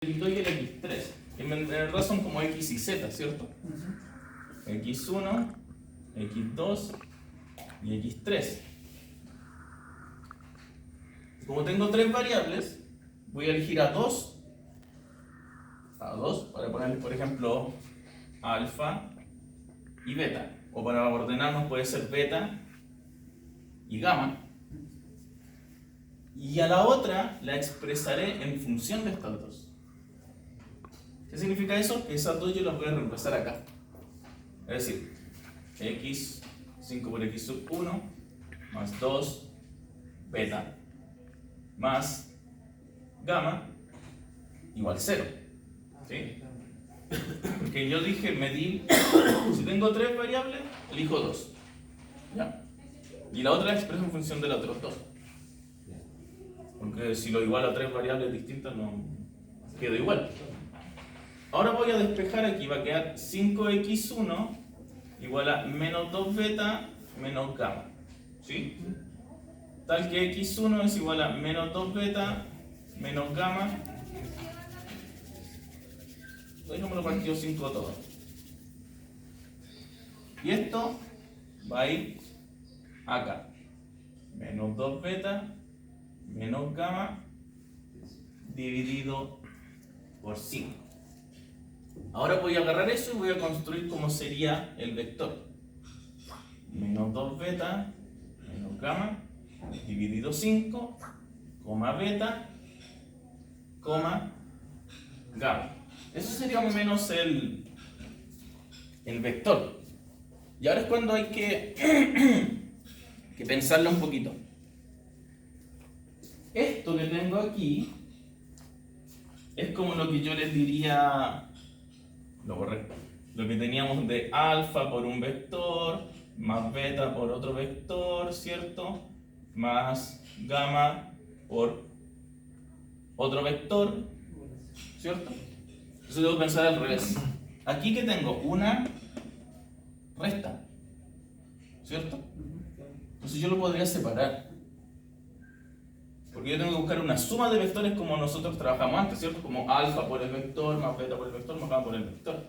el x2 y el x3. En verdad son como x y z, ¿cierto? x1, x2 y x3. Como tengo tres variables, voy a elegir a dos para ponerle, por ejemplo, alfa y beta. O para ordenarnos puede ser beta y gamma. Y a la otra la expresaré en función de estas dos. ¿Qué significa eso? Que esas dos yo las voy a reemplazar acá. Es decir, x, 5 por x sub 1, más 2, beta, más gamma, igual 0. ¿Sí? Porque yo dije medir, si tengo tres variables, elijo dos. ¿Ya? Y la otra la expreso en función de las otras dos. Porque si lo igualo a tres variables distintas, no queda igual. Ahora voy a despejar aquí, va a quedar 5x1 igual a menos 2 beta menos gamma. ¿Sí? Tal que x1 es igual a menos 2 beta menos gamma. Dejémoslo partido 5 todo. Y esto va a ir acá. Menos 2 beta menos gamma dividido por 5. Ahora voy a agarrar eso y voy a construir como sería el vector. Menos 2 beta menos gamma dividido 5, coma beta, coma gamma. Eso sería más o menos el vector. Y ahora es cuando hay que pensarlo un poquito. Esto que tengo aquí es como lo que yo les diría, lo correcto, lo que teníamos de alfa por un vector, más beta por otro vector, ¿cierto? Más gamma por otro vector, ¿cierto? Entonces debo pensar al revés. Aquí que tengo una resta, ¿cierto? Entonces yo lo podría separar. Porque yo tengo que buscar una suma de vectores como nosotros trabajamos antes, ¿cierto? Como alfa por el vector, más beta por el vector, más gamma por el vector.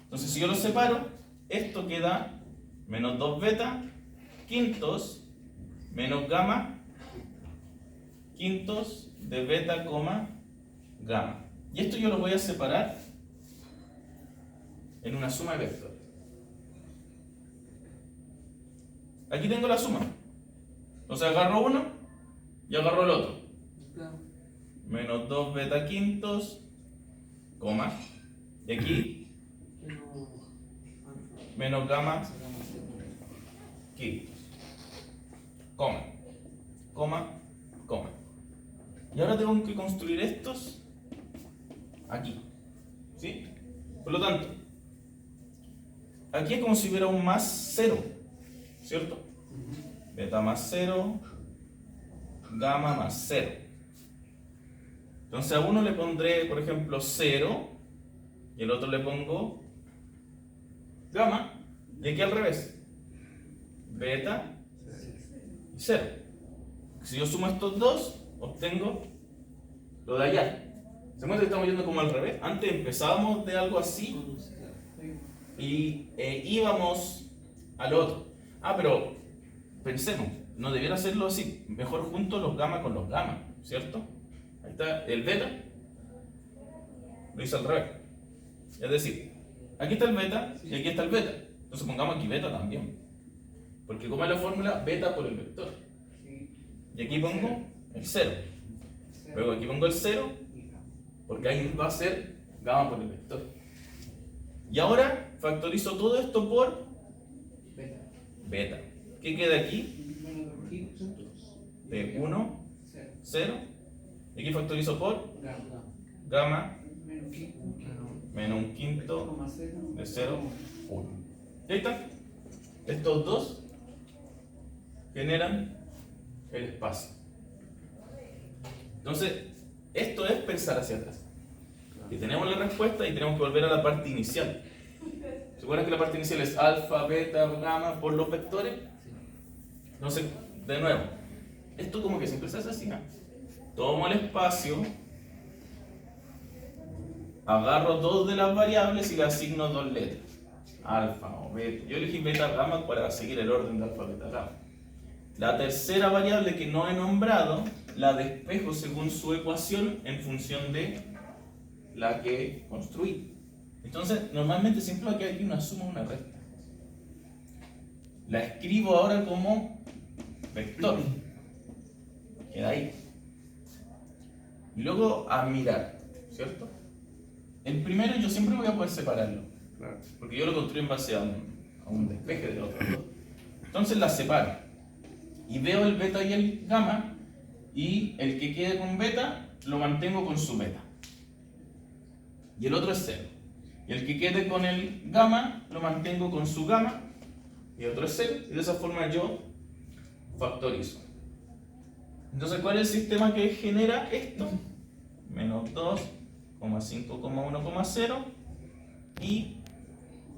Entonces si yo lo separo, esto queda menos 2 beta quintos menos gamma quintos de beta, gamma. Y esto yo lo voy a separar en una suma de vectores. Aquí tengo la suma. Entonces agarro uno y agarro el otro. Menos 2 beta quintos, coma. Y aquí, menos gamma quintos, coma, coma, coma. Y ahora tengo que construir estos aquí. ¿Sí? Por lo tanto, aquí es como si hubiera un más 0, ¿cierto? Beta más 0, gamma más 0. Entonces a uno le pondré, por ejemplo, 0 y al otro le pongo gamma, y aquí al revés, beta y 0. Si yo sumo estos dos, obtengo lo de allá. ¿Se muestra que estamos yendo como al revés? Antes empezábamos de algo así y íbamos al otro. Pero pensemos, no debiera hacerlo así. Mejor junto los gamma con los gamma, ¿cierto? Ahí está el beta. Lo hice al revés. Es decir, aquí está el beta y aquí está el beta. Entonces pongamos aquí beta también. Porque como es la fórmula, beta por el vector. Y aquí pongo el 0. Luego aquí pongo el 0, porque ahí va a ser gamma por el vector. Y ahora factorizo todo esto por beta. ¿Qué queda aquí? De 1, 0. Y aquí factorizo por gamma menos un quinto de 0, 1. ¿Ya está? Estos dos generan el espacio. Entonces, esto es pensar hacia atrás. Y tenemos la respuesta y tenemos que volver a la parte inicial. ¿Se acuerdan que la parte inicial es alfa, beta, gamma por los vectores? Entonces, de nuevo, esto como que siempre se hace así, ¿no? Tomo el espacio agarro dos de las variables y le asigno dos letras. Alfa o beta. Yo elegí beta gamma para seguir el orden de alfa, beta, gamma. La tercera variable que no he nombrado la despejo según su ecuación en función de la que construí. Entonces, normalmente siempre va a quedar aquí una suma o una resta. La escribo ahora como vector. Queda ahí. Y luego a mirar, ¿cierto? El primero yo siempre voy a poder separarlo. Claro. Porque yo lo construyo en base a un despeje de los otros dos. Entonces las separo. Y veo el beta y el gamma. Y el que quede con beta lo mantengo con su beta. Y el otro es 0. Y el que quede con el gamma lo mantengo con su gamma. Y el otro es 0. Y de esa forma yo factorizo. Entonces, ¿cuál es el sistema que genera esto? Menos 2, 5,1,0 y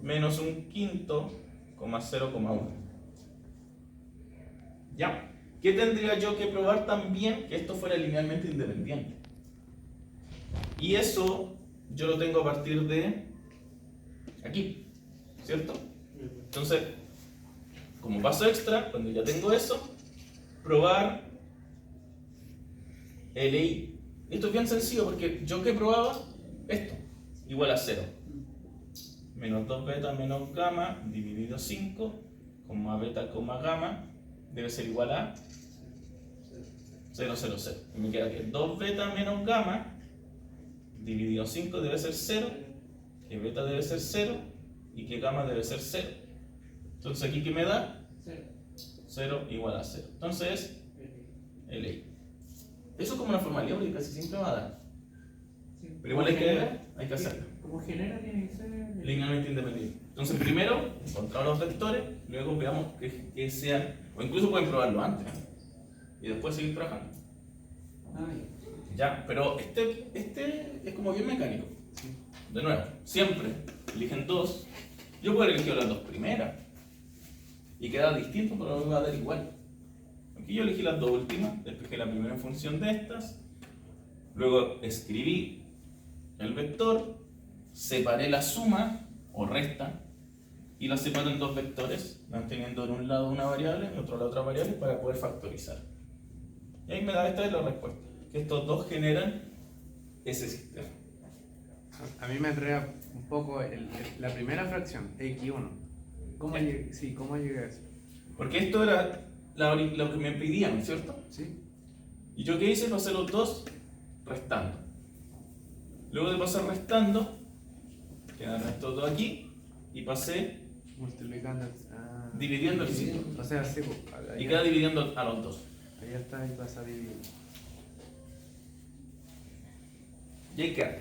menos un quinto, 0,1. ¿Ya? ¿Qué tendría yo que probar también? Que esto fuera linealmente independiente. Y eso yo lo tengo a partir de aquí, ¿cierto? Entonces, como paso extra, cuando ya tengo eso, probar LI. Esto es bien sencillo porque yo que probaba esto, igual a 0. Menos 2 beta menos gamma dividido 5, coma beta, coma gamma, debe ser igual a 0, 0, 0. Y me queda que 2 beta menos gamma dividido 5 debe ser 0, que beta debe ser 0 y que gamma debe ser 0. Entonces aquí ¿qué me da? 0 igual a 0. Entonces es LI. Eso es como una formalidad porque casi siempre va a dar. Pero igual hay que hacerlo. Como genera tiene que ser Linealmente independiente. Entonces primero encontramos los vectores, luego veamos que sean, o incluso pueden probarlo antes, ¿eh? Y después seguir trabajando. Ya, pero este es como bien mecánico. De nuevo, siempre eligen dos. Yo puedo elegir las dos primeras y queda distinto, pero me va a dar igual. Aquí yo elegí las dos últimas, despejé la primera en función de estas, luego escribí el vector, separé la suma o resta y la separo en dos vectores, manteniendo en un lado una variable y en otro lado otra variable para poder factorizar. Y ahí me da esta es la respuesta, que estos dos generan ese sistema. A mí me atrae un poco la primera fracción, x1. ¿Cómo llegué a eso? Porque esto era lo que me pedían, ¿cierto? ¿Sí? Y yo qué hice, pasé los dos restando. Luego de pasar restando, quedan estos dos aquí y pasé Multiplicando. dividiendo el ciclo. O sea, sí, pues, Y queda dividiendo a los dos. ahí está y pasa a dividir. Y ahí queda.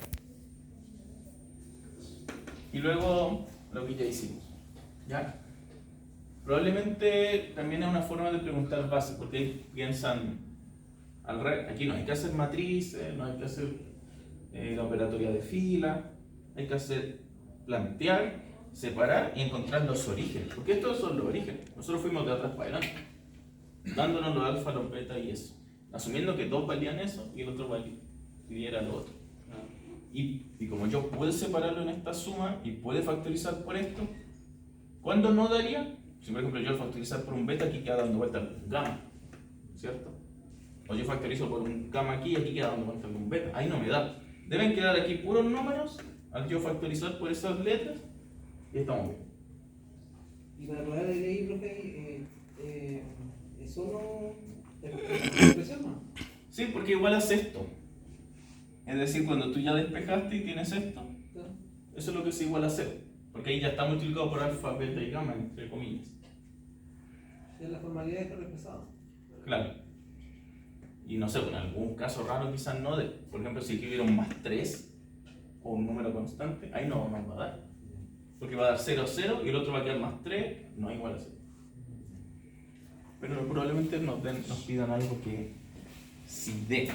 Y luego lo que ya hicimos. ¿Ya? Probablemente también es una forma de preguntar base, porque ahí piensan al revés. Aquí no hay que hacer matrices, no hay que hacer la operatoria de fila, hay que hacer plantear, separar y encontrar los orígenes, porque estos son los orígenes. Nosotros fuimos de atrás para adelante, dándonos los alfa, los beta y eso, asumiendo que dos valían eso y el otro valiera lo otro. Y como yo puedo separarlo en esta suma y puede factorizar por esto, ¿cuándo no daría? Si por ejemplo yo al factorizar por un beta aquí queda dando vuelta un gamma, ¿cierto? O yo factorizo por un gamma aquí y aquí queda dando vuelta un beta, ahí no me da. Deben quedar aquí puros números al yo factorizar por esas letras y estamos bien. Y para probar el LI, profe, es solo expresión, ¿no? Sí, porque igual hace esto. Es decir, cuando tú ya despejaste y tienes esto, Claro. eso es lo que es igual a 0. Porque ahí ya está multiplicado por alfa, beta y gamma, entre comillas. Es la formalidad de expresado. Claro. Y no sé, en algún caso raro quizás no, por ejemplo, si aquí hubiera un más 3 o un número constante, ahí no nos va a dar. Porque va a dar 0, 0 y el otro va a quedar más 3, no es igual a 0. Pero probablemente nos pidan algo que sí dé.